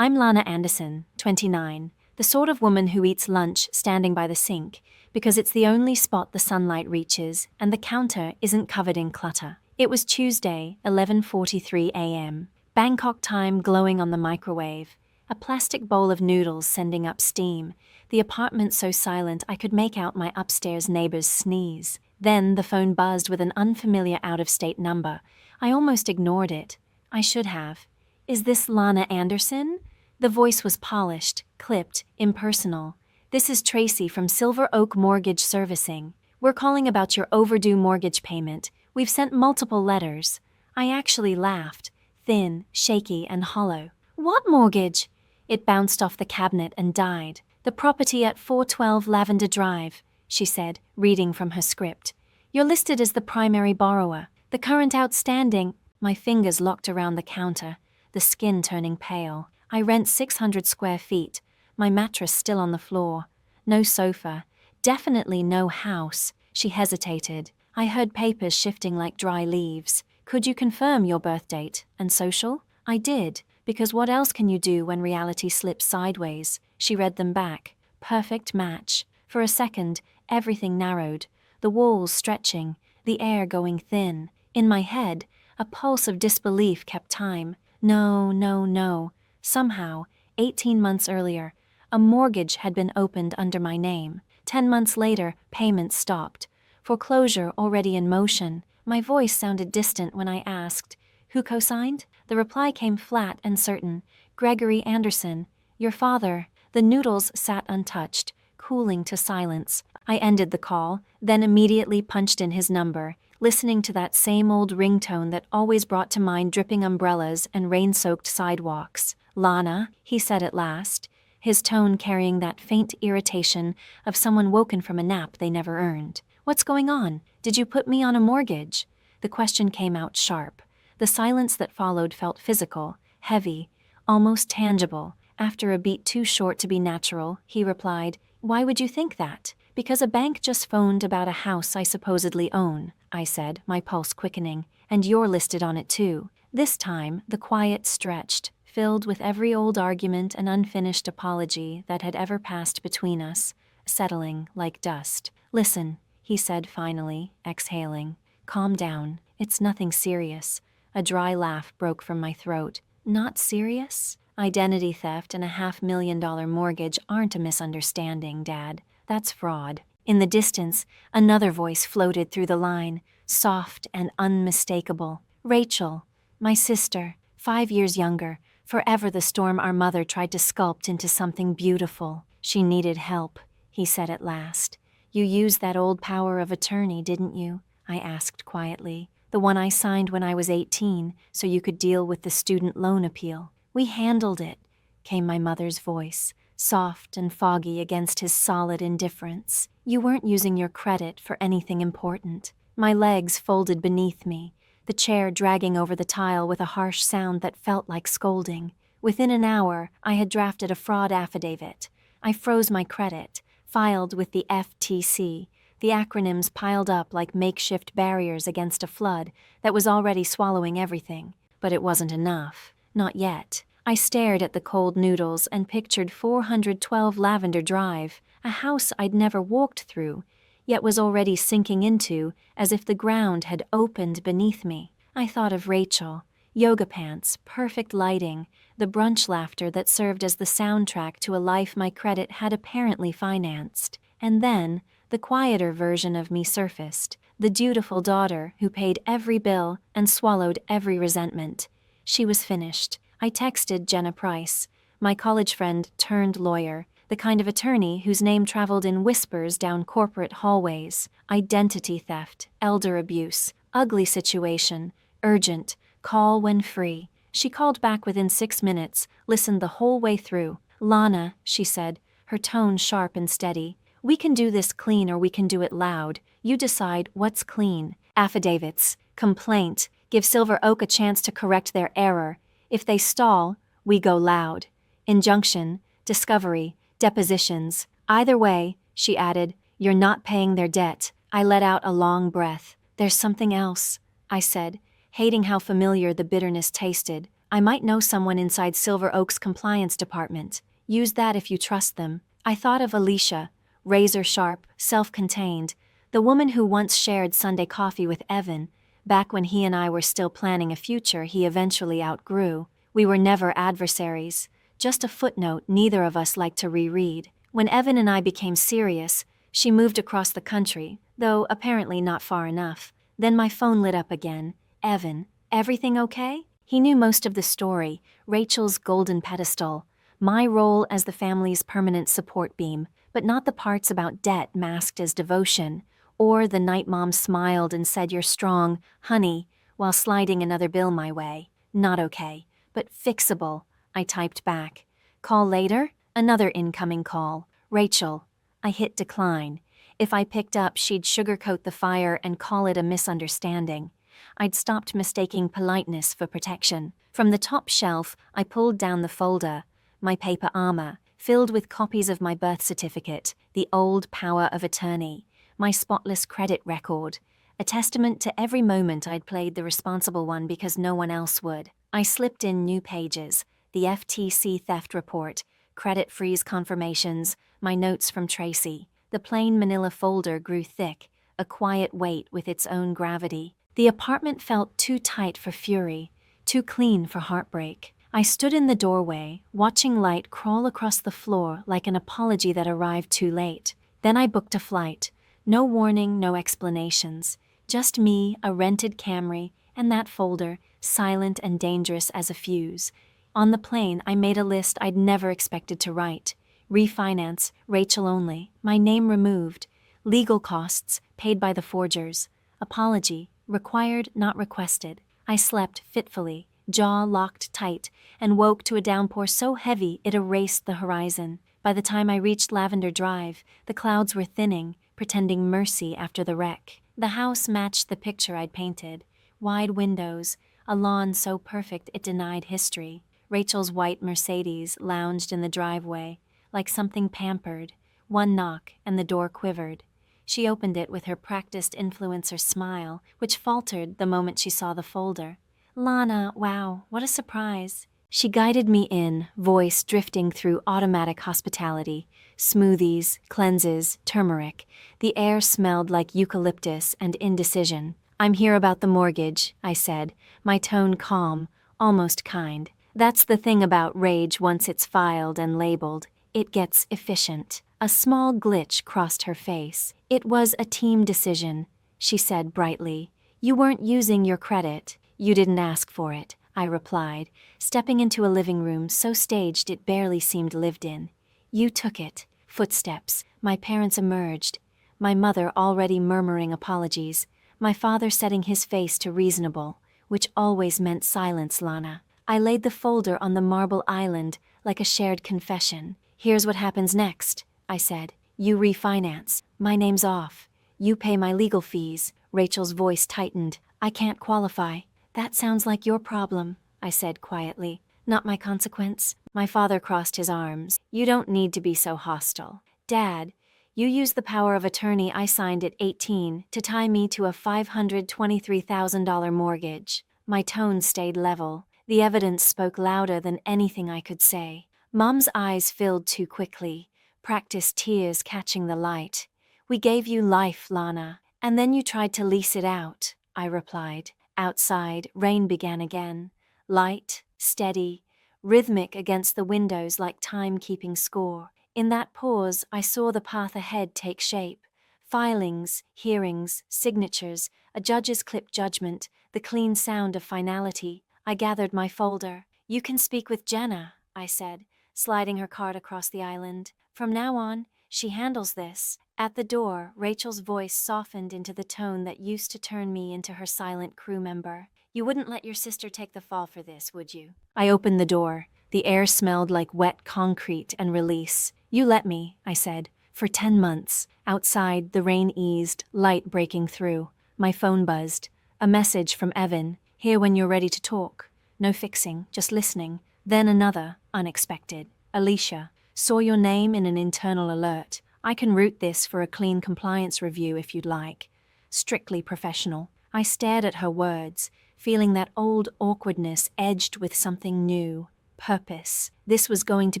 I'm Lana Anderson, 29, the sort of woman who eats lunch standing by the sink because it's the only spot the sunlight reaches and the counter isn't covered in clutter. It was Tuesday, 11:43 a.m., Bangkok time glowing on the microwave, a plastic bowl of noodles sending up steam, the apartment so silent I could make out my upstairs neighbor's sneeze. Then the phone buzzed with an unfamiliar out-of-state number. I almost ignored it. I should have. Is this Lana Anderson? The voice was polished, clipped, impersonal. This is Tracy from Silver Oak Mortgage Servicing. We're calling about your overdue mortgage payment. We've sent multiple letters. I actually laughed, thin, shaky, and hollow. What mortgage? It bounced off the cabinet and died. The property at 412 Lavender Drive, she said, reading from her script. You're listed as the primary borrower. The current outstanding. My fingers locked around the counter, the skin turning pale. I rent 600 square feet, my mattress still on the floor. No sofa, definitely no house. She hesitated. I heard papers shifting like dry leaves. Could you confirm your birth date and social? I did, because what else can you do when reality slips sideways? She read them back. Perfect match. For a second, everything narrowed, the walls stretching, the air going thin. In my head, a pulse of disbelief kept time. No, no, no. Somehow, 18 months earlier, a mortgage had been opened under my name. 10 months later, payments stopped. Foreclosure already in motion. My voice sounded distant when I asked, "Who co-signed?" The reply came flat and certain. "Gregory Anderson. Your father." The noodles sat untouched, cooling to silence. I ended the call, then immediately punched in his number, listening to that same old ringtone that always brought to mind dripping umbrellas and rain-soaked sidewalks. "Lana," he said at last, his tone carrying that faint irritation of someone woken from a nap they never earned. "What's going on? Did you put me on a mortgage?" The question came out sharp. The silence that followed felt physical, heavy, almost tangible. After a beat too short to be natural, he replied, "Why would you think that?" "Because a bank just phoned about a house I supposedly own," I said, my pulse quickening, "and you're listed on it too." This time, the quiet stretched, filled with every old argument and unfinished apology that had ever passed between us, settling like dust. "Listen," he said finally, exhaling. "Calm down. It's nothing serious." A dry laugh broke from my throat. "Not serious? Identity theft and a $500,000 mortgage aren't a misunderstanding, Dad. That's fraud." In the distance, another voice floated through the line, soft and unmistakable. "Rachel, my sister, 5 years younger, forever the storm our mother tried to sculpt into something beautiful. She needed help," he said at last. "You used that old power of attorney, didn't you?" I asked quietly. "The one I signed when I was 18, so you could deal with the student loan appeal." "We handled it," came my mother's voice, soft and foggy against his solid indifference. "You weren't using your credit for anything important." My legs folded beneath me, the chair dragging over the tile with a harsh sound that felt like scolding. Within an hour, I had drafted a fraud affidavit. I froze my credit, filed with the FTC, the acronyms piled up like makeshift barriers against a flood that was already swallowing everything. But it wasn't enough. Not yet. I stared at the cold noodles and pictured 412 Lavender Drive, a house I'd never walked through, yet was already sinking into as if the ground had opened beneath me. I thought of Rachel, yoga pants, perfect lighting, the brunch laughter that served as the soundtrack to a life my credit had apparently financed. And then, the quieter version of me surfaced, the dutiful daughter who paid every bill and swallowed every resentment. She was finished. I texted Jenna Price, my college friend turned lawyer, the kind of attorney whose name traveled in whispers down corporate hallways. Identity theft, elder abuse, ugly situation, urgent, call when free. She called back within 6 minutes, listened the whole way through. "Lana," she said, her tone sharp and steady, "we can do this clean or we can do it loud. You decide what's clean. Affidavits, complaint, give Silver Oak a chance to correct their error. If they stall, we go loud. Injunction, discovery, depositions. Either way," she added, "you're not paying their debt." I let out a long breath. "There's something else," I said, hating how familiar the bitterness tasted. I might know someone inside Silver Oak's compliance department. Use that if you trust them. I thought of Alicia, razor-sharp, self-contained, the woman who once shared Sunday coffee with Evan, back when he and I were still planning a future he eventually outgrew. We were never adversaries, just a footnote neither of us liked to reread. When Evan and I became serious, she moved across the country, though apparently not far enough. Then my phone lit up again. Evan, everything okay? He knew most of the story, Rachel's golden pedestal, my role as the family's permanent support beam, but not the parts about debt masked as devotion, or the night Mom smiled and said you're strong, honey, while sliding another bill my way. Not okay, but fixable, I typed back. Call later? Another incoming call. Rachel. I hit decline. If I picked up, she'd sugarcoat the fire and call it a misunderstanding. I'd stopped mistaking politeness for protection. From the top shelf, I pulled down the folder, my paper armor, filled with copies of my birth certificate, the old power of attorney, my spotless credit record, a testament to every moment I'd played the responsible one because no one else would. I slipped in new pages, the FTC theft report, credit freeze confirmations, my notes from Tracy. The plain manila folder grew thick, a quiet weight with its own gravity. The apartment felt too tight for fury, too clean for heartbreak. I stood in the doorway, watching light crawl across the floor like an apology that arrived too late. Then I booked a flight. No warning, no explanations. Just me, a rented Camry, and that folder, silent and dangerous as a fuse. On the plane, I made a list I'd never expected to write. Refinance, Rachel only, my name removed. Legal costs, paid by the forgers. Apology, required, not requested. I slept fitfully, jaw locked tight, and woke to a downpour so heavy it erased the horizon. By the time I reached Lavender Drive, the clouds were thinning, pretending mercy after the wreck. The house matched the picture I'd painted. Wide windows, a lawn so perfect it denied history. Rachel's white Mercedes lounged in the driveway, like something pampered. One knock, and the door quivered. She opened it with her practiced influencer smile, which faltered the moment she saw the folder. Lana, wow, what a surprise. She guided me in, voice drifting through automatic hospitality. Smoothies, cleanses, turmeric. The air smelled like eucalyptus and indecision. I'm here about the mortgage, I said, my tone calm, almost kind. That's the thing about rage once it's filed and labeled. It gets efficient. A small glitch crossed her face. It was a team decision, she said brightly. You weren't using your credit. You didn't ask for it, I replied, stepping into a living room so staged it barely seemed lived in. You took it. Footsteps. My parents emerged. My mother already murmuring apologies. My father setting his face to reasonable, which always meant silence, Lana. I laid the folder on the marble island like a shared confession. Here's what happens next, I said. You refinance. My name's off. You pay my legal fees. Rachel's voice tightened. I can't qualify. That sounds like your problem, I said quietly. Not my consequence. My father crossed his arms. You don't need to be so hostile. Dad, you used the power of attorney I signed at 18 to tie me to a $523,000 mortgage. My tone stayed level. The evidence spoke louder than anything I could say. Mom's eyes filled too quickly, practiced tears catching the light. We gave you life, Lana, and then you tried to lease it out, I replied. Outside, rain began again. Light, steady, rhythmic against the windows like time keeping score. In that pause, I saw the path ahead take shape. Filings, hearings, signatures, a judge's clipped judgment, the clean sound of finality. I gathered my folder. You can speak with Jenna, I said, sliding her card across the island. From now on, she handles this. At the door, Rachel's voice softened into the tone that used to turn me into her silent crew member. You wouldn't let your sister take the fall for this, would you? I opened the door. The air smelled like wet concrete and release. You let me, I said, for 10 months. Outside, the rain eased, light breaking through. My phone buzzed. A message from Evan. Here when you're ready to talk. No fixing, just listening. Then another, unexpected. Alicia. Saw your name in an internal alert. I can route this for a clean compliance review if you'd like. Strictly professional. I stared at her words, feeling that old awkwardness edged with something new. Purpose. This was going to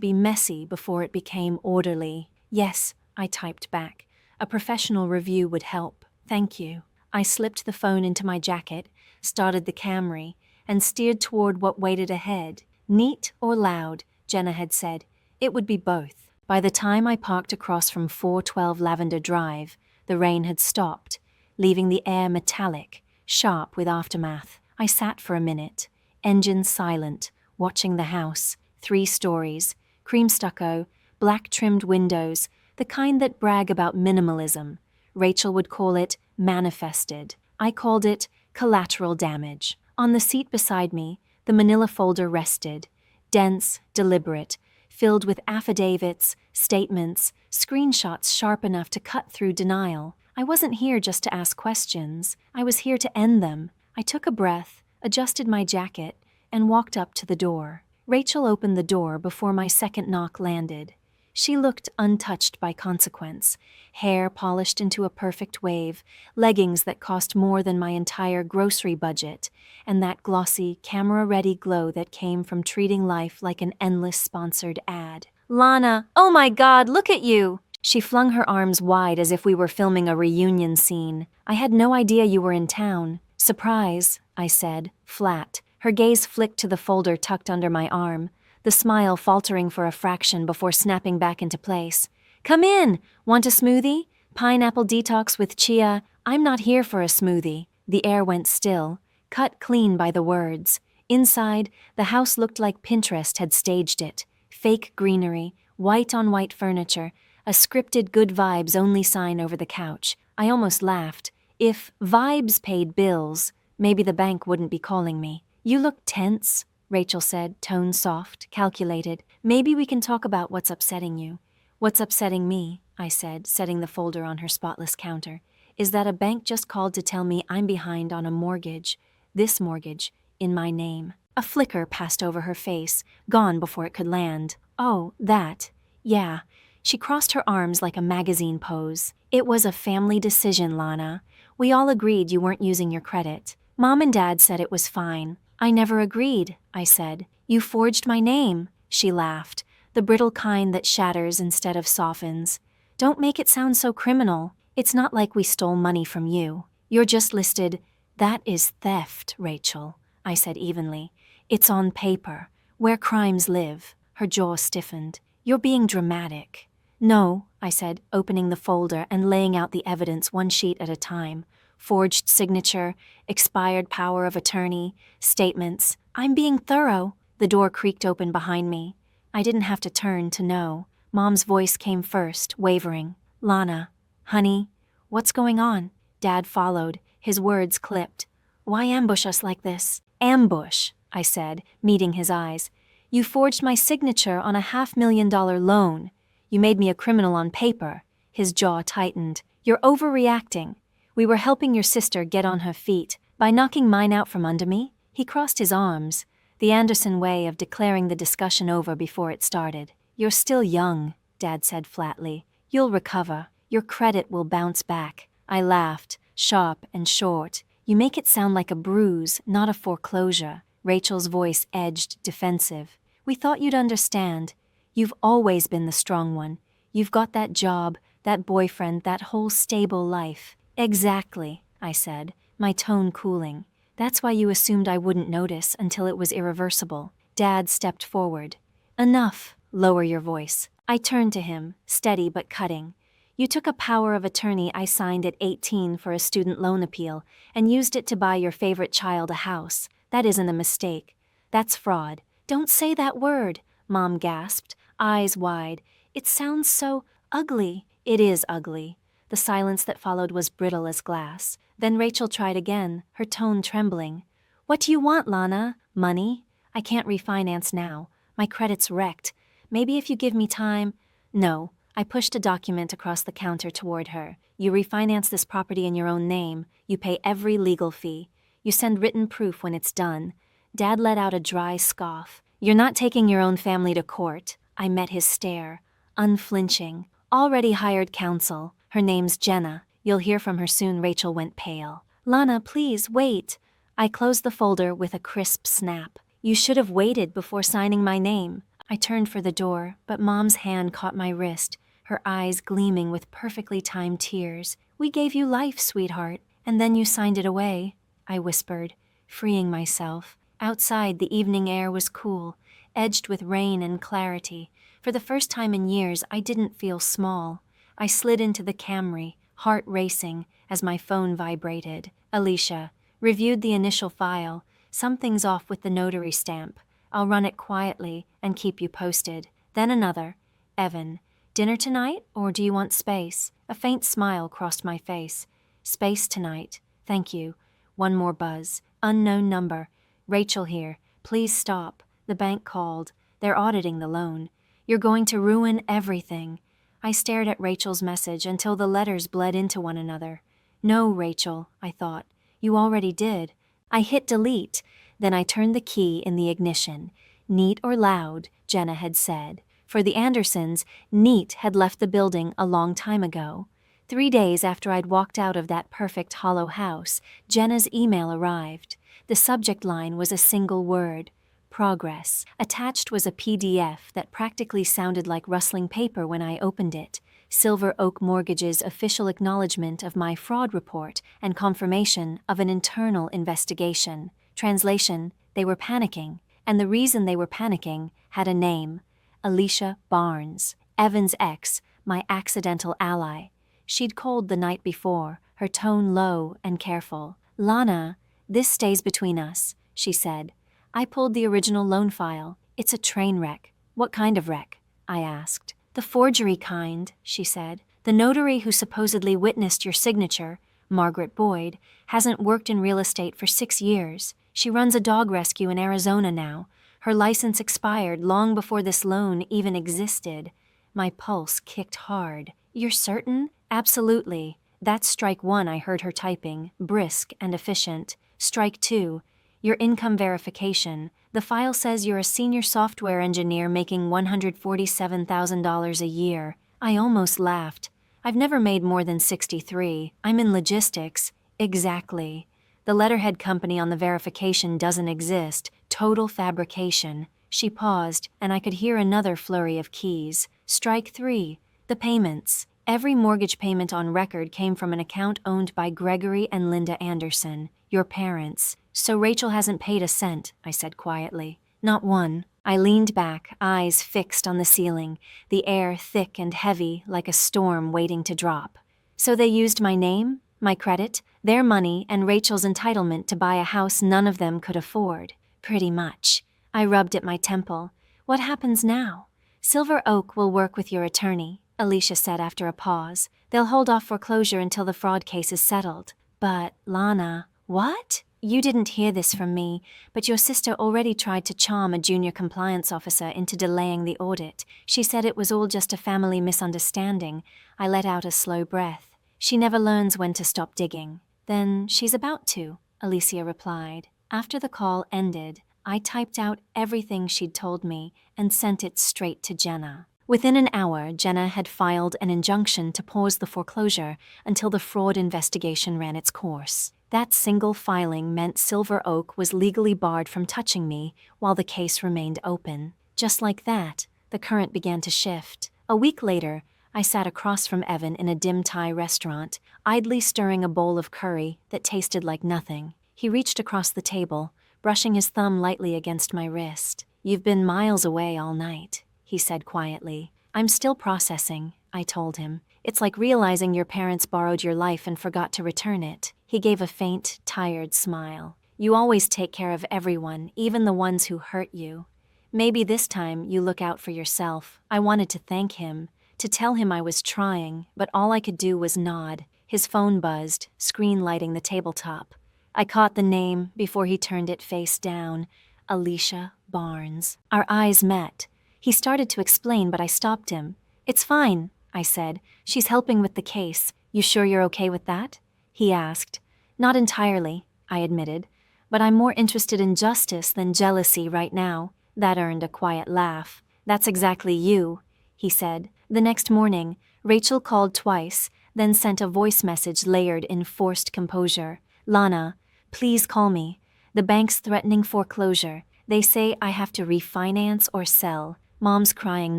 be messy before it became orderly. Yes, I typed back. A professional review would help. Thank you. I slipped the phone into my jacket, started the Camry, and steered toward what waited ahead. Neat or loud, Jenna had said. It would be both. By the time I parked across from 412 Lavender Drive, the rain had stopped, leaving the air metallic, sharp with aftermath. I sat for a minute, engine silent, watching the house. 3 stories, cream stucco, black-trimmed windows, the kind that brag about minimalism. Rachel would call it manifested. I called it collateral damage. On the seat beside me, the manila folder rested, dense, deliberate, filled with affidavits, statements, screenshots sharp enough to cut through denial. I wasn't here just to ask questions. I was here to end them. I took a breath, adjusted my jacket, and walked up to the door. Rachel opened the door before my second knock landed. She looked untouched by consequence, hair polished into a perfect wave, leggings that cost more than my entire grocery budget, and that glossy, camera-ready glow that came from treating life like an endless sponsored ad. "Lana, oh my God, look at you!" She flung her arms wide as if we were filming a reunion scene. "I had no idea you were in town." "Surprise," I said, flat. Her gaze flicked to the folder tucked under my arm, the smile faltering for a fraction before snapping back into place. "Come in! Want a smoothie? Pineapple detox with chia." "I'm not here for a smoothie." The air went still, cut clean by the words. Inside, the house looked like Pinterest had staged it. Fake greenery, white-on-white furniture, a scripted good vibes only sign over the couch. I almost laughed. If vibes paid bills, maybe the bank wouldn't be calling me. "You look tense," Rachel said, tone soft, calculated. "Maybe we can talk about what's upsetting you." "What's upsetting me," I said, setting the folder on her spotless counter, "is that a bank just called to tell me I'm behind on a mortgage. This mortgage, in my name." A flicker passed over her face, gone before it could land. "Oh, that. Yeah." She crossed her arms like a magazine pose. "It was a family decision, Lana. We all agreed you weren't using your credit. Mom and Dad said it was fine." "I never agreed," I said. "You forged my name." She laughed, the brittle kind that shatters instead of softens. "Don't make it sound so criminal. It's not like we stole money from you. You're just listed." "That is theft, Rachel," I said evenly. "It's on paper, where crimes live." Her jaw stiffened. "You're being dramatic." "No," I said, opening the folder and laying out the evidence one sheet at a time. Forged signature, expired power of attorney, statements. "I'm being thorough." The door creaked open behind me. I didn't have to turn to know. Mom's voice came first, wavering. "Lana, honey, what's going on?" Dad followed, his words clipped. "Why ambush us like this?" "Ambush," I said, meeting his eyes. "You forged my signature on a $500,000 loan. You made me a criminal on paper." His jaw tightened. "You're overreacting. We were helping your sister get on her feet by knocking mine out from under me." He crossed his arms, the Anderson way of declaring the discussion over before it started. "You're still young," Dad said flatly. "You'll recover. Your credit will bounce back." I laughed, sharp and short. "You make it sound like a bruise, not a foreclosure." Rachel's voice edged defensive. "We thought you'd understand. You've always been the strong one. You've got that job, that boyfriend, that whole stable life." "Exactly," I said, my tone cooling. "That's why you assumed I wouldn't notice until it was irreversible." Dad stepped forward. "Enough. Lower your voice." I turned to him, steady but cutting. "You took a power of attorney I signed at 18 for a student loan appeal and used it to buy your favorite child a house. That isn't a mistake. That's fraud." "Don't say that word," Mom gasped, eyes wide. "It sounds so ugly." "It is ugly." The silence that followed was brittle as glass. Then Rachel tried again, her tone trembling. "What do you want, Lana? Money? I can't refinance now. My credit's wrecked. Maybe if you give me time." "No." I pushed a document across the counter toward her. "You refinance this property in your own name. You pay every legal fee. You send written proof when it's done." Dad let out a dry scoff. "You're not taking your own family to court." I met his stare, unflinching. "Already hired counsel. Her name's Jenna. You'll hear from her soon." Rachel went pale. "Lana, please, wait." I closed the folder with a crisp snap. You should have waited before signing my name. I turned for the door, but Mom's hand caught my wrist, her eyes gleaming with perfectly timed tears. We gave you life, sweetheart, and then you signed it away, I whispered, freeing myself. Outside, the evening air was cool, edged with rain and clarity. For the first time in years, I didn't feel small. I slid into the Camry, heart racing, as my phone vibrated. Alicia reviewed the initial file. Something's off with the notary stamp. I'll run it quietly and keep you posted. Then another. Evan, dinner tonight, or do you want space? A faint smile crossed my face. Space tonight. Thank you. One more buzz. Unknown number. Rachel here. Please stop. The bank called. They're auditing the loan. You're going to ruin everything. I stared at Rachel's message until the letters bled into one another. No, Rachel, I thought. You already did. I hit delete. Then I turned the key in the ignition. Neat or loud, Jenna had said. For the Andersons, Neat had left the building a long time ago. 3 days after I'd walked out of that perfect hollow house, Jenna's email arrived. The subject line was a single word: progress. Attached was a PDF that practically sounded like rustling paper when I opened it. Silver Oak Mortgage's official acknowledgement of my fraud report and confirmation of an internal investigation. Translation: they were panicking, and the reason they were panicking had a name: Alicia Barnes, Evan's ex, my accidental ally. She'd called the night before, her tone low and careful. Lana, this stays between us, she said. I pulled the original loan file. It's a train wreck. What kind of wreck? I asked. The forgery kind, she said. The notary who supposedly witnessed your signature, Margaret Boyd, hasn't worked in real estate for 6 years. She runs a dog rescue in Arizona now. Her license expired long before this loan even existed. My pulse kicked hard. You're certain? Absolutely. That's strike 1 I heard her typing, brisk and efficient. Strike 2, your income verification. The file says you're a senior software engineer making $147,000 a year. I almost laughed. I've never made more than 63. I'm in logistics. Exactly. The letterhead company on the verification doesn't exist. Total fabrication. She paused, and I could hear another flurry of keys. Strike 3, the payments. Every mortgage payment on record came from an account owned by Gregory and Linda Anderson, your parents. So Rachel hasn't paid a cent, I said quietly. Not one. I leaned back, eyes fixed on the ceiling, the air thick and heavy like a storm waiting to drop. So they used my name, my credit, their money, and Rachel's entitlement to buy a house none of them could afford. Pretty much. I rubbed at my temple. What happens now? Silver Oak will work with your attorney, Alicia said after a pause. They'll hold off foreclosure until the fraud case is settled. But, Lana, what? You didn't hear this from me, but your sister already tried to charm a junior compliance officer into delaying the audit. She said it was all just a family misunderstanding. I let out a slow breath. She never learns when to stop digging. Then she's about to, Alicia replied. After the call ended, I typed out everything she'd told me and sent it straight to Jenna. Within an hour, Jenna had filed an injunction to pause the foreclosure until the fraud investigation ran its course. That single filing meant Silver Oak was legally barred from touching me while the case remained open. Just like that, the current began to shift. A week later, I sat across from Evan in a dim Thai restaurant, idly stirring a bowl of curry that tasted like nothing. He reached across the table, brushing his thumb lightly against my wrist. You've been miles away all night, he said quietly. I'm still processing, I told him. It's like realizing your parents borrowed your life and forgot to return it. He gave a faint, tired smile. You always take care of everyone, even the ones who hurt you. Maybe this time you look out for yourself. I wanted to thank him, to tell him I was trying, but all I could do was nod. His phone buzzed, screen lighting the tabletop. I caught the name before he turned it face down. Alicia Barnes. Our eyes met. He started to explain, but I stopped him. It's fine, I said. She's helping with the case. You sure you're okay with that? He asked. Not entirely, I admitted. But I'm more interested in justice than jealousy right now. That earned a quiet laugh. That's exactly you, he said. The next morning, Rachel called twice, then sent a voice message layered in forced composure. Lana, please call me. The bank's threatening foreclosure. They say I have to refinance or sell. Mom's crying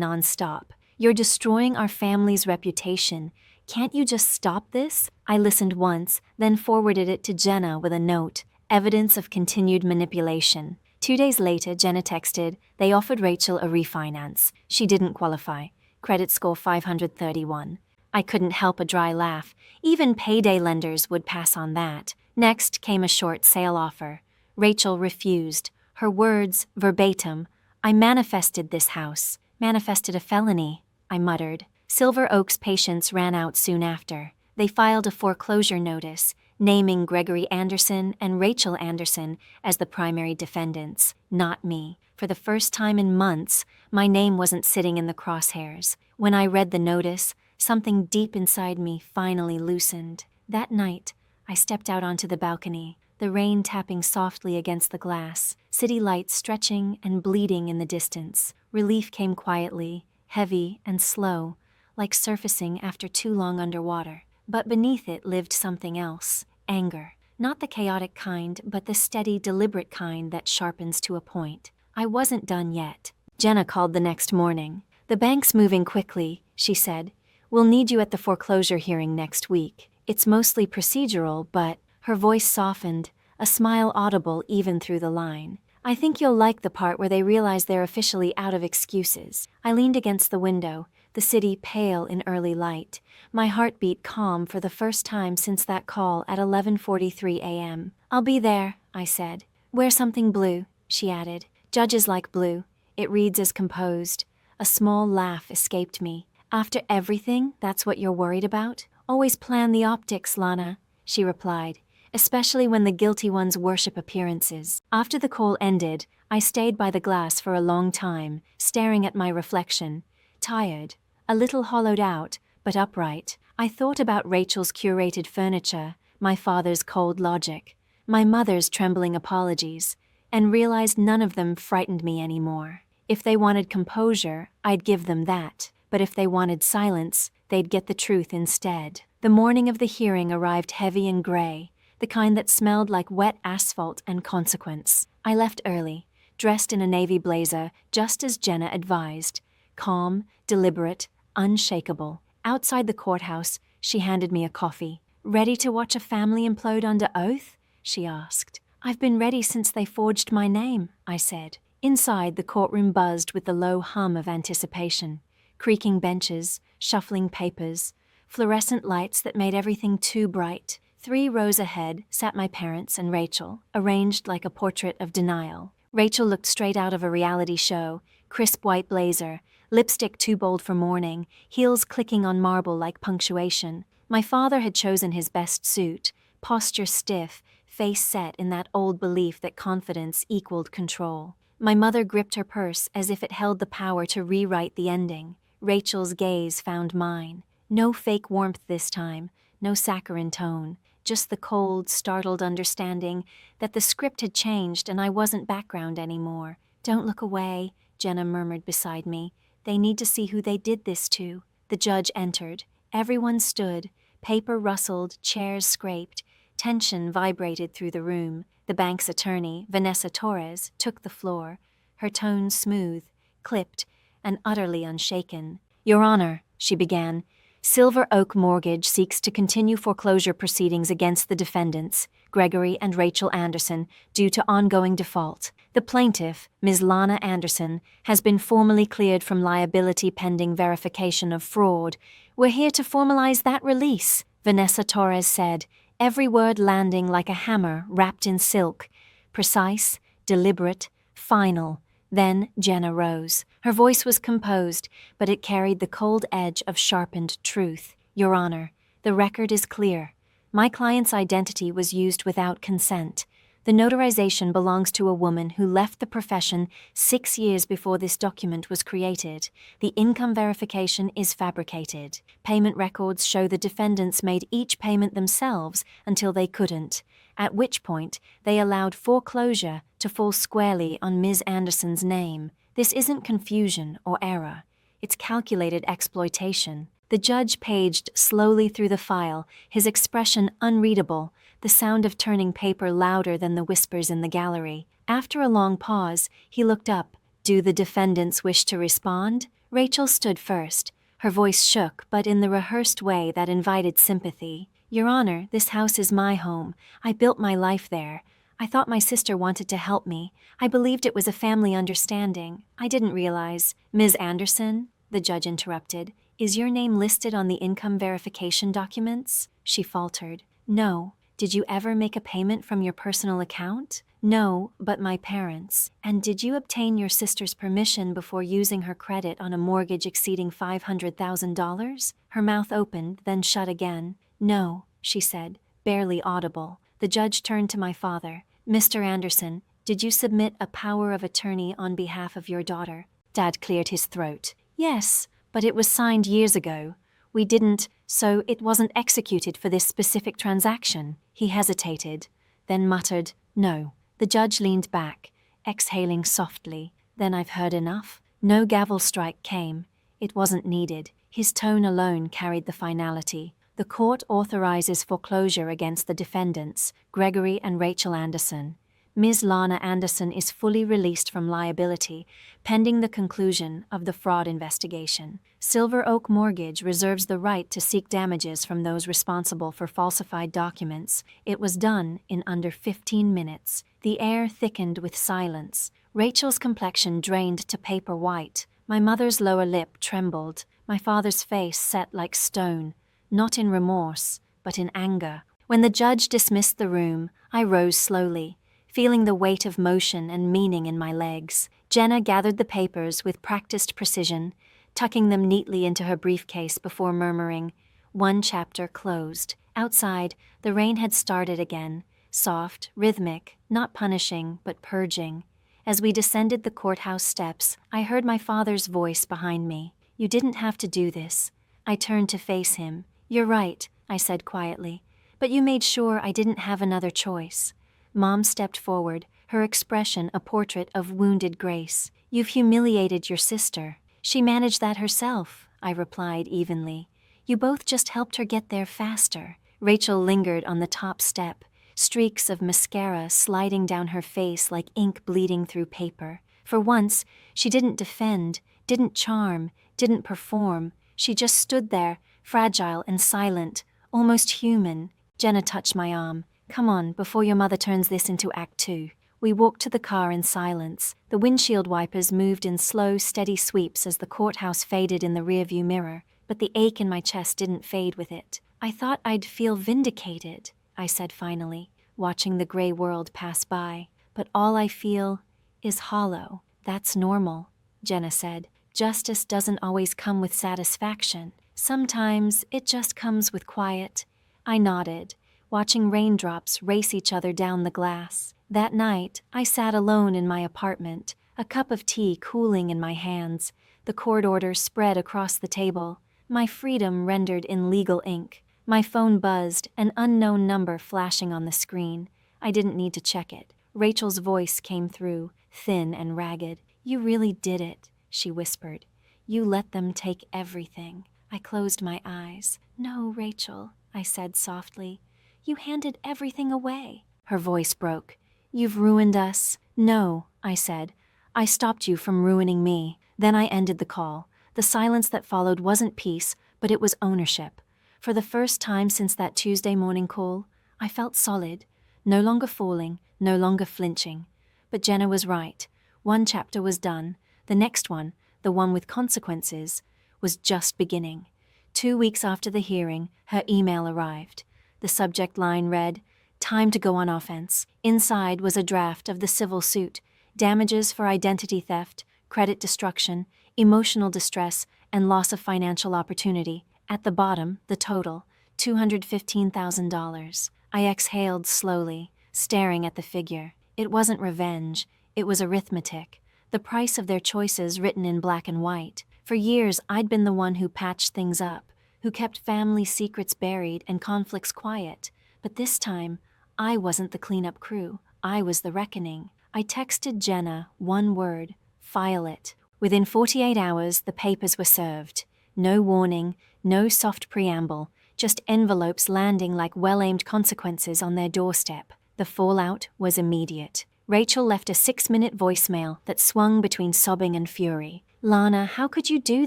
nonstop. You're destroying our family's reputation. Can't you just stop this? I listened once, then forwarded it to Jenna with a note. Evidence of continued manipulation. 2 days later, Jenna texted, they offered Rachel a refinance. She didn't qualify. Credit score 531. I couldn't help a dry laugh. Even payday lenders would pass on that. Next came a short sale offer. Rachel refused. Her words, verbatim, I manifested this house. Manifested a felony, I muttered. Silver Oak's patience ran out soon after. They filed a foreclosure notice, naming Gregory Anderson and Rachel Anderson as the primary defendants, not me. For the first time in months, my name wasn't sitting in the crosshairs. When I read the notice, something deep inside me finally loosened. That night, I stepped out onto the balcony, the rain tapping softly against the glass, city lights stretching and bleeding in the distance. Relief came quietly, heavy and slow, like surfacing after too long underwater. But beneath it lived something else, anger. Not the chaotic kind, but the steady, deliberate kind that sharpens to a point. I wasn't done yet. Jenna called the next morning. The bank's moving quickly, she said. We'll need you at the foreclosure hearing next week. It's mostly procedural, but her voice softened, a smile audible even through the line. I think you'll like the part where they realize they're officially out of excuses. I leaned against the window, the city pale in early light. My heart beat calm for the first time since that call at 11:43 a.m. I'll be there, I said. Wear something blue, she added. Judges like blue. It reads as composed. A small laugh escaped me. After everything, that's what you're worried about? Always plan the optics, Lana, she replied, especially when the guilty ones worship appearances. After the call ended, I stayed by the glass for a long time, staring at my reflection. Tired, a little hollowed out, but upright. I thought about Rachel's curated furniture, my father's cold logic, my mother's trembling apologies, and realized none of them frightened me anymore. If they wanted composure, I'd give them that. But if they wanted silence, they'd get the truth instead. The morning of the hearing arrived heavy and gray, the kind that smelled like wet asphalt and consequence. I left early, dressed in a navy blazer, just as Jenna advised. Calm, deliberate, unshakable. Outside the courthouse, she handed me a coffee. Ready to watch a family implode under oath? She asked. I've been ready since they forged my name, I said. Inside, the courtroom buzzed with the low hum of anticipation. Creaking benches, shuffling papers, fluorescent lights that made everything too bright. 3 rows ahead sat my parents and Rachel, arranged like a portrait of denial. Rachel looked straight out of a reality show, crisp white blazer, lipstick too bold for morning, heels clicking on marble like punctuation. My father had chosen his best suit, posture stiff, face set in that old belief that confidence equaled control. My mother gripped her purse as if it held the power to rewrite the ending. Rachel's gaze found mine. No fake warmth this time, no saccharine tone, just the cold, startled understanding that the script had changed and I wasn't background anymore. Don't look away, Jenna murmured beside me. They need to see who they did this to. The judge entered. Everyone stood. Paper rustled, chairs scraped. Tension vibrated through the room. The bank's attorney, Vanessa Torres, took the floor, her tone smooth, clipped, and utterly unshaken. Your Honor, she began, Silver Oak Mortgage seeks to continue foreclosure proceedings against the defendants, Gregory and Rachel Anderson, due to ongoing default. The plaintiff, Ms. Lana Anderson, has been formally cleared from liability pending verification of fraud. We're here to formalize that release, Vanessa Torres said, every word landing like a hammer wrapped in silk. Precise, deliberate, final. Then Jenna rose. Her voice was composed, but it carried the cold edge of sharpened truth. Your Honor, the record is clear. My client's identity was used without consent. The notarization belongs to a woman who left the profession 6 years before this document was created. The income verification is fabricated. Payment records show the defendants made each payment themselves until they couldn't, at which point they allowed foreclosure to fall squarely on Ms. Anderson's name. This isn't confusion or error. It's calculated exploitation. The judge paged slowly through the file, his expression unreadable, the sound of turning paper louder than the whispers in the gallery. After a long pause, he looked up. "Do the defendants wish to respond?" Rachel stood first. Her voice shook, but in the rehearsed way that invited sympathy. "Your Honor, this house is my home. I built my life there. I thought my sister wanted to help me. I believed it was a family understanding. I didn't realize." "Ms. Anderson," the judge interrupted, "is your name listed on the income verification documents?" She faltered. "No." "Did you ever make a payment from your personal account?" "No, but my parents." "And did you obtain your sister's permission before using her credit on a mortgage exceeding $500,000? Her mouth opened, then shut again. "No," she said, barely audible. The judge turned to my father. "Mr. Anderson, did you submit a power of attorney on behalf of your daughter?" Dad cleared his throat. "Yes, but it was signed years ago. We didn't, so it wasn't executed for this specific transaction." He hesitated, then muttered, "No." The judge leaned back, exhaling softly. "Then I've heard enough." No gavel strike came. It wasn't needed. His tone alone carried the finality. "The court authorizes foreclosure against the defendants, Gregory and Rachel Anderson. Ms. Lana Anderson is fully released from liability, pending the conclusion of the fraud investigation. Silver Oak Mortgage reserves the right to seek damages from those responsible for falsified documents." It was done in under 15 minutes. The air thickened with silence. Rachel's complexion drained to paper white. My mother's lower lip trembled. My father's face set like stone, not in remorse, but in anger. When the judge dismissed the room, I rose slowly, feeling the weight of motion and meaning in my legs. Jenna gathered the papers with practiced precision, tucking them neatly into her briefcase before murmuring, "One chapter closed." Outside, the rain had started again, soft, rhythmic, not punishing, but purging. As we descended the courthouse steps, I heard my father's voice behind me. "You didn't have to do this." I turned to face him. "You're right," I said quietly, "but you made sure I didn't have another choice." Mom stepped forward, her expression a portrait of wounded grace. "You've humiliated your sister." "She managed that herself," I replied evenly. "You both just helped her get there faster." Rachel lingered on the top step, streaks of mascara sliding down her face like ink bleeding through paper. For once, she didn't defend, didn't charm, didn't perform. She just stood there, fragile and silent, almost human. Jenna touched my arm. "Come on, before your mother turns this into Act 2. We walked to the car in silence. The windshield wipers moved in slow, steady sweeps as the courthouse faded in the rearview mirror, but the ache in my chest didn't fade with it. "I thought I'd feel vindicated," I said finally, watching the gray world pass by. "But all I feel is hollow." "That's normal," Jenna said. "Justice doesn't always come with satisfaction. Sometimes it just comes with quiet." I nodded, watching raindrops race each other down the glass. That night, I sat alone in my apartment, a cup of tea cooling in my hands, the court order spread across the table, my freedom rendered in legal ink. My phone buzzed, an unknown number flashing on the screen. I didn't need to check it. Rachel's voice came through, thin and ragged. "You really did it," she whispered. "You let them take everything." I closed my eyes. "No, Rachel," I said softly. "You handed everything away." Her voice broke. "You've ruined us." "No," I said. "I stopped you from ruining me." Then I ended the call. The silence that followed wasn't peace, but it was ownership. For the first time since that Tuesday morning call, I felt solid, no longer falling, no longer flinching. But Jenna was right. One chapter was done. The next one, the one with consequences, was just beginning. 2 weeks after the hearing, her email arrived. The subject line read, "Time to go on offense." Inside was a draft of the civil suit, damages for identity theft, credit destruction, emotional distress, and loss of financial opportunity. At the bottom, the total, $215,000. I exhaled slowly, staring at the figure. It wasn't revenge, it was arithmetic, the price of their choices written in black and white. For years, I'd been the one who patched things up, who kept family secrets buried and conflicts quiet. But this time, I wasn't the cleanup crew. I was the reckoning. I texted Jenna one word, "File it." Within 48 hours, the papers were served. No warning, no soft preamble, just envelopes landing like well-aimed consequences on their doorstep. The fallout was immediate. Rachel left a 6-minute voicemail that swung between sobbing and fury. "Lana, how could you do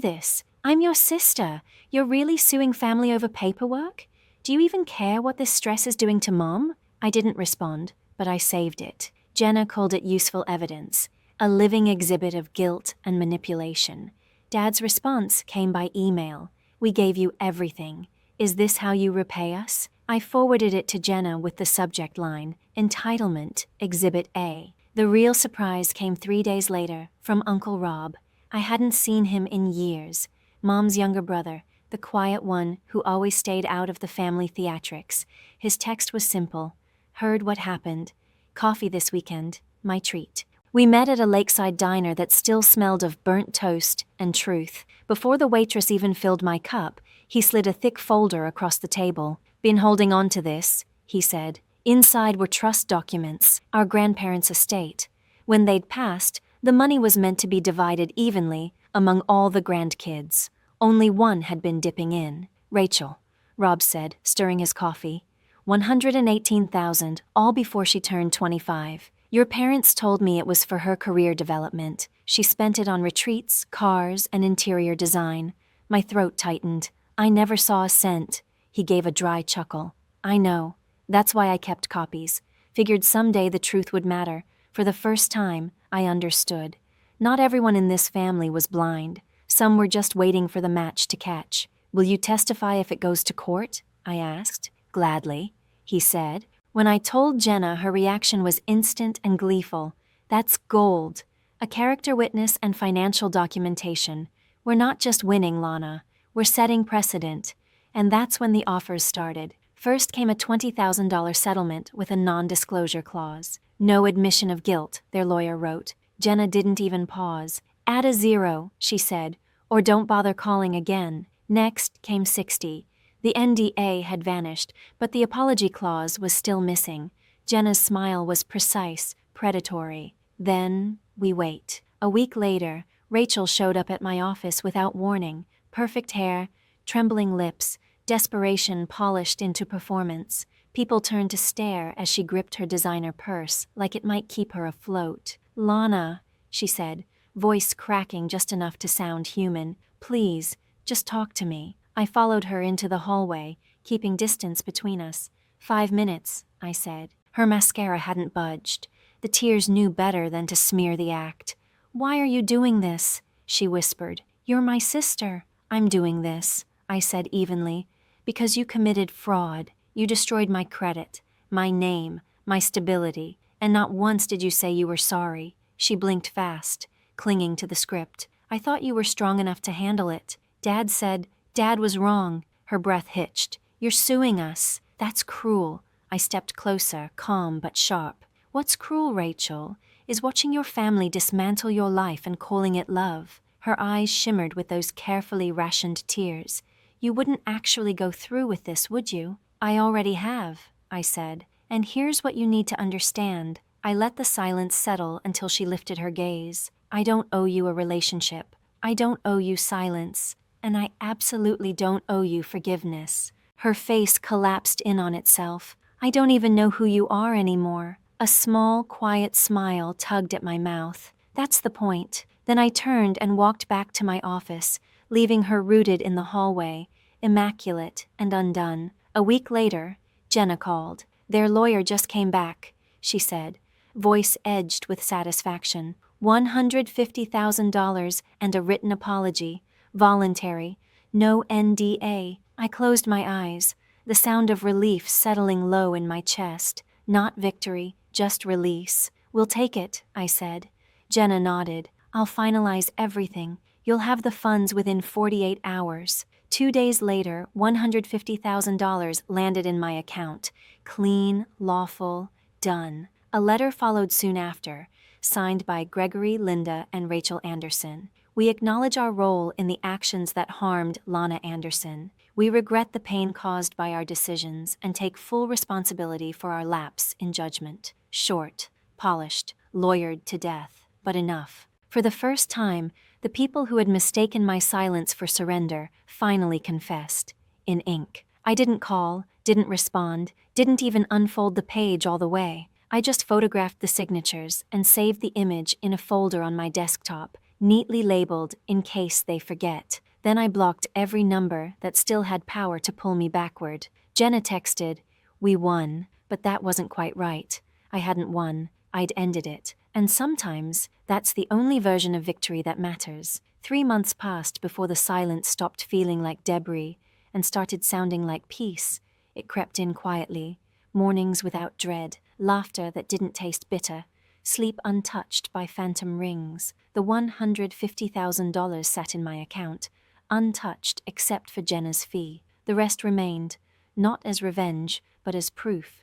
this? I'm your sister. You're really suing family over paperwork? Do you even care what this stress is doing to Mom?" I didn't respond, but I saved it. Jenna called it useful evidence, a living exhibit of guilt and manipulation. Dad's response came by email. "We gave you everything. Is this how you repay us?" I forwarded it to Jenna with the subject line, "Entitlement, Exhibit A." The real surprise came 3 days later, from Uncle Rob. I hadn't seen him in years. Mom's younger brother, the quiet one who always stayed out of the family theatrics. His text was simple. "Heard what happened. Coffee this weekend. My treat." We met at a lakeside diner that still smelled of burnt toast and truth. Before the waitress even filled my cup, he slid a thick folder across the table. "Been holding on to this," he said. Inside were trust documents, our grandparents' estate. When they'd passed, the money was meant to be divided evenly among all the grandkids. Only one had been dipping in. "Rachel," Rob said, stirring his coffee. "118,000, all before she turned 25. Your parents told me it was for her career development. She spent it on retreats, cars, and interior design." My throat tightened. "I never saw a cent." He gave a dry chuckle. "I know. That's why I kept copies. Figured someday the truth would matter. For the first time, I understood. Not everyone in this family was blind. Some were just waiting for the match to catch." "Will you testify if it goes to court?" I asked. "Gladly," he said. When I told Jenna, her reaction was instant and gleeful. "That's gold. A character witness and financial documentation. We're not just winning, Lana. We're setting precedent." And that's when the offers started. First came a $20,000 settlement with a non-disclosure clause. "No admission of guilt," their lawyer wrote. Jenna didn't even pause. "Add a 0, she said, "or don't bother calling again." Next came 60. The NDA had vanished, but the apology clause was still missing. Jenna's smile was precise, predatory. Then we wait. A week later, Rachel showed up at my office without warning. Perfect hair, trembling lips, desperation polished into performance. People turned to stare as she gripped her designer purse, like it might keep her afloat. "Lana," she said, voice cracking just enough to sound human, "please, just talk to me." I followed her into the hallway, keeping distance between us. 5 minutes, I said. Her mascara hadn't budged. The tears knew better than to smear the act. "Why are you doing this?" she whispered. "You're my sister." "I'm doing this," I said evenly, "because you committed fraud. You destroyed my credit, my name, my stability, and not once did you say you were sorry." She blinked fast, clinging to the script. "I thought you were strong enough to handle it. Dad said Dad was wrong." Her breath hitched. "You're suing us. That's cruel." I stepped closer, calm but sharp. "What's cruel, Rachel, is watching your family dismantle your life and calling it love." Her eyes shimmered with those carefully rationed tears. "You wouldn't actually go through with this, would you?" "I already have," I said. "And here's what you need to understand." I let the silence settle until she lifted her gaze. "I don't owe you a relationship. I don't owe you silence. And I absolutely don't owe you forgiveness." Her face collapsed in on itself. "I don't even know who you are anymore." A small, quiet smile tugged at my mouth. "That's the point." Then I turned and walked back to my office, leaving her rooted in the hallway, immaculate and undone. A week later, Jenna called. "Their lawyer just came back," she said, voice edged with satisfaction. $150,000 and a written apology. Voluntary. No NDA. I closed my eyes, the sound of relief settling low in my chest. Not victory, just release. "We'll take it," I said. Jenna nodded. "I'll finalize everything. You'll have the funds within 48 hours. 2 days later, $150,000 landed in my account. Clean, lawful, done. A letter followed soon after, signed by Gregory, Linda, and Rachel Anderson. We acknowledge our role in the actions that harmed Lana Anderson. We regret the pain caused by our decisions and take full responsibility for our lapse in judgment. Short, polished, lawyered to death, but enough. For the first time, The people who had mistaken my silence for surrender finally confessed. In ink. I didn't call, didn't respond, didn't even unfold the page all the way. I just photographed the signatures and saved the image in a folder on my desktop, neatly labeled in case they forget. Then I blocked every number that still had power to pull me backward. Jenna texted, "We won," but that wasn't quite right. I hadn't won, I'd ended it. And sometimes, that's the only version of victory that matters. 3 months passed before the silence stopped feeling like debris and started sounding like peace. It crept in quietly. Mornings without dread, laughter that didn't taste bitter, sleep untouched by phantom rings. The $150,000 sat in my account, untouched except for Jenna's fee. The rest remained, not as revenge, but as proof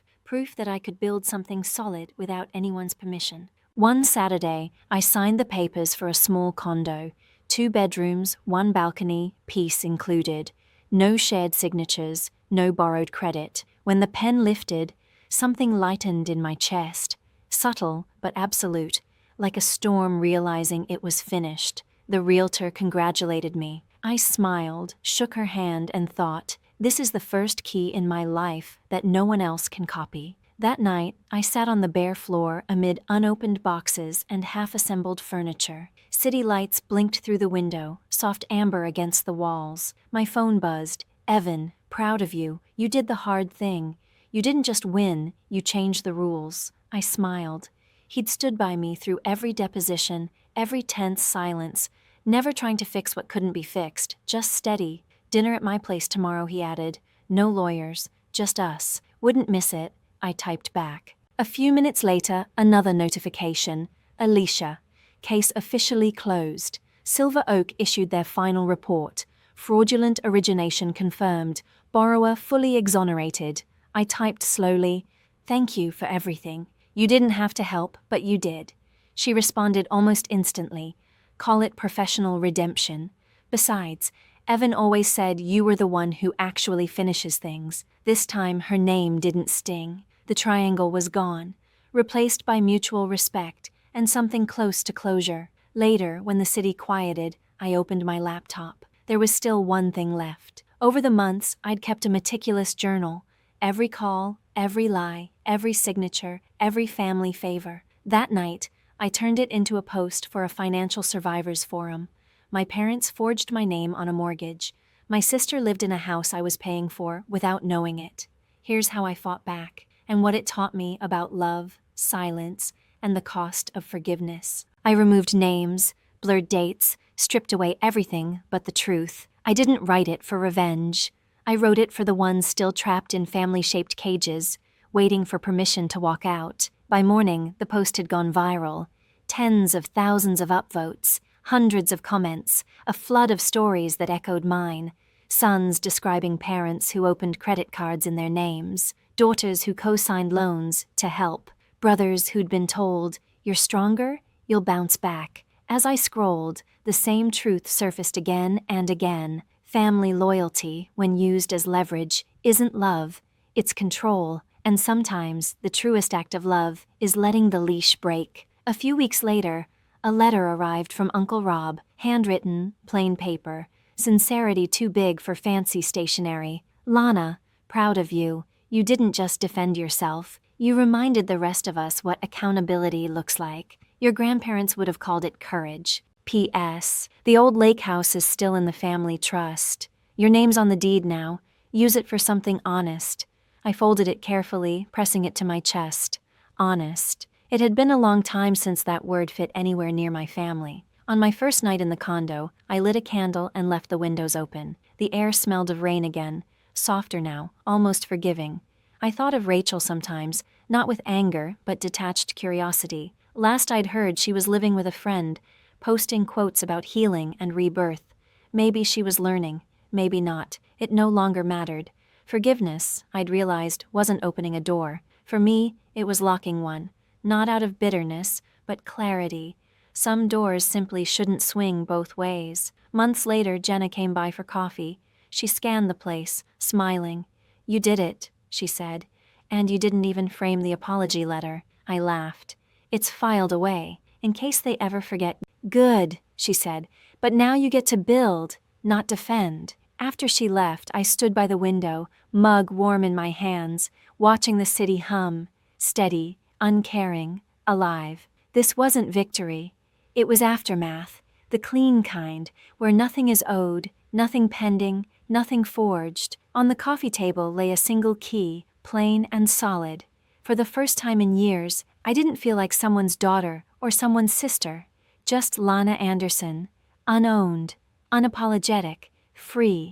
that I could build something solid without anyone's permission. One Saturday, I signed the papers for a small condo, 2 bedrooms, 1 balcony, peace included. No shared signatures, no borrowed credit. When the pen lifted, something lightened in my chest, subtle but absolute, like a storm realizing it was finished. The realtor congratulated me. I smiled, shook her hand, and thought, this is the first key in my life that no one else can copy. That night, I sat on the bare floor amid unopened boxes and half-assembled furniture. City lights blinked through the window, soft amber against the walls. My phone buzzed. "Evan, proud of you. You did the hard thing. You didn't just win, you changed the rules." I smiled. He'd stood by me through every deposition, every tense silence, never trying to fix what couldn't be fixed, just steady. "Dinner at my place tomorrow," he added. "No lawyers, just us. Wouldn't miss it," I typed back. A few minutes later, another notification. "Alicia. Case officially closed. Silver Oak issued their final report. Fraudulent origination confirmed. Borrower fully exonerated." I typed slowly, "Thank you for everything. You didn't have to help, but you did." She responded almost instantly. "Call it professional redemption. Besides, Evan always said you were the one who actually finishes things." This time her name didn't sting. The triangle was gone, replaced by mutual respect and something close to closure. Later, when the city quieted, I opened my laptop. There was still one thing left. Over the months, I'd kept a meticulous journal. Every call, every lie, every signature, every family favor. That night, I turned it into a post for a financial survivors forum. My parents forged my name on a mortgage. My sister lived in a house I was paying for without knowing it. Here's how I fought back, and what it taught me about love, silence, and the cost of forgiveness. I removed names, blurred dates, stripped away everything but the truth. I didn't write it for revenge. I wrote it for the ones still trapped in family-shaped cages, waiting for permission to walk out. By morning, the post had gone viral. Tens of thousands of upvotes, hundreds of comments, a flood of stories that echoed mine. Sons describing parents who opened credit cards in their names, daughters who co-signed loans to help, brothers who'd been told, "You're stronger, you'll bounce back." As I scrolled, the same truth surfaced again and again. Family loyalty, when used as leverage, isn't love, it's control. And sometimes, the truest act of love is letting the leash break. A few weeks later, a letter arrived from Uncle Rob, handwritten, plain paper, sincerity too big for fancy stationery. "Lana, proud of you. You didn't just defend yourself. You reminded the rest of us what accountability looks like. Your grandparents would have called it courage. P.S. The old lake house is still in the family trust. Your name's on the deed now. Use it for something honest." I folded it carefully, pressing it to my chest. Honest. It had been a long time since that word fit anywhere near my family. On my first night in the condo, I lit a candle and left the windows open. The air smelled of rain again, softer now, almost forgiving. I thought of Rachel sometimes, not with anger, but detached curiosity. Last I'd heard, she was living with a friend, posting quotes about healing and rebirth. Maybe she was learning, maybe not. It no longer mattered. Forgiveness, I'd realized, wasn't opening a door. For me, it was locking one. Not out of bitterness, but clarity. Some doors simply shouldn't swing both ways. Months later, Jenna came by for coffee. She scanned the place, smiling. "You did it," she said. "And you didn't even frame the apology letter." I laughed. "It's filed away, in case they ever forget." "Good," she said. But now you get to build, not defend. After she left, I stood by the window, mug warm in my hands, watching the city hum, steady, uncaring, alive. This wasn't victory. It was aftermath, the clean kind, where nothing is owed, nothing pending, nothing forged. On the coffee table lay a single key, plain and solid. For the first time in years, I didn't feel like someone's daughter or someone's sister. Just Lana Anderson, unowned, unapologetic, free.